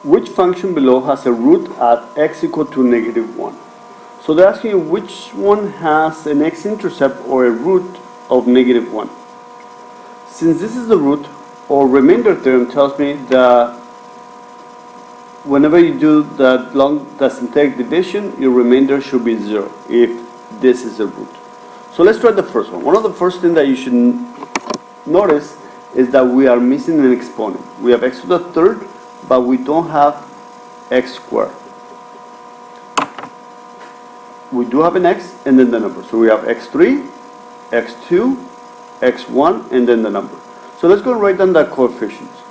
which function below has a root at x equal to -1? So they're asking you which one has an x-intercept or a root of -1. Since this is the root, or remainder theorem tells me that whenever you do the synthetic division, your remainder should be 0 if this is the root. So let's try the first one. One of the first things that you should notice is that we are missing an exponent. We have x to the third, but we don't have x squared. We do have an x and then the number. So we have x3, x2, x1, and then the number. So let's go and write down the coefficients.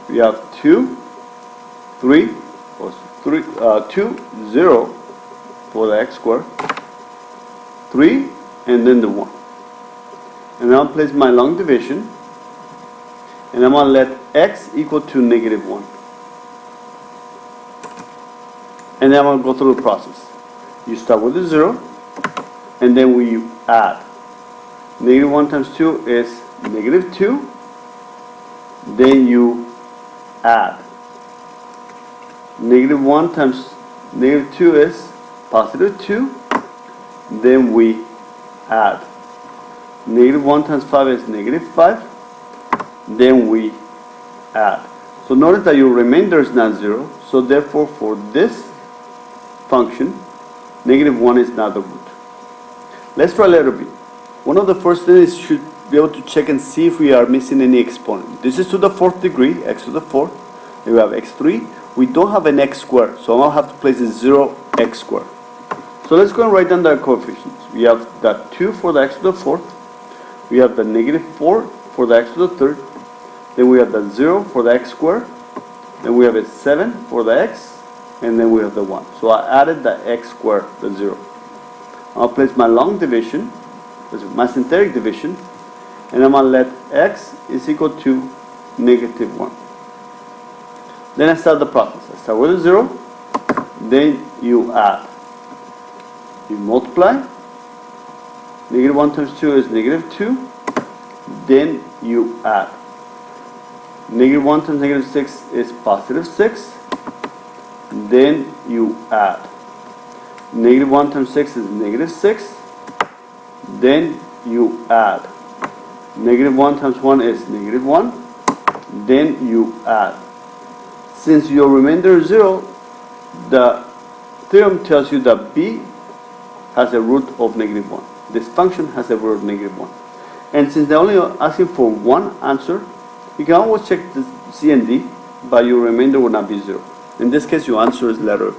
We have 2, 3, 2, 0 for the x squared, 3, and then the 1. And I'll place my long division, and I'm going to let x equal to -1. And then I'm going to go through the process. You start with the 0, and then we add. -1 times 2 is -2. Then you add. -1 times -2 is +2. Then we add. -1 times 5 is -5. Then we add. So notice that your remainder is not 0. So therefore, for this function, -1 is not the root. Let's try letter B. One of the first things you should be able to check and see if we are missing any exponent. This is to the 4th degree, x to the 4th. Then we have x3. We don't have an x squared, so I'm going to have to place a 0x squared. So let's go and write down the coefficients. We have the 2 for the x to the 4th. We have the -4 for the x to the 3rd. Then we have the 0 for the x squared. Then we have a 7 for the x. And then we have the 1. So I added the x squared, the 0. I'll place my long division, my synthetic division, and I'm going to let x is equal to -1. Then I start the process. I start with a 0, then you add. You multiply. -1 times 2 is -2. Then you add. -1 times -6 is +6. Then you add. -1 times 6 is -6. Then you add. -1 times 1 is -1. Then you add. Since your remainder is 0, the theorem tells you that b has a root of -1. This function has a root of -1. And since they're only asking for one answer, you can always check the C and D, but your remainder will not be 0. In this case, your answer is letter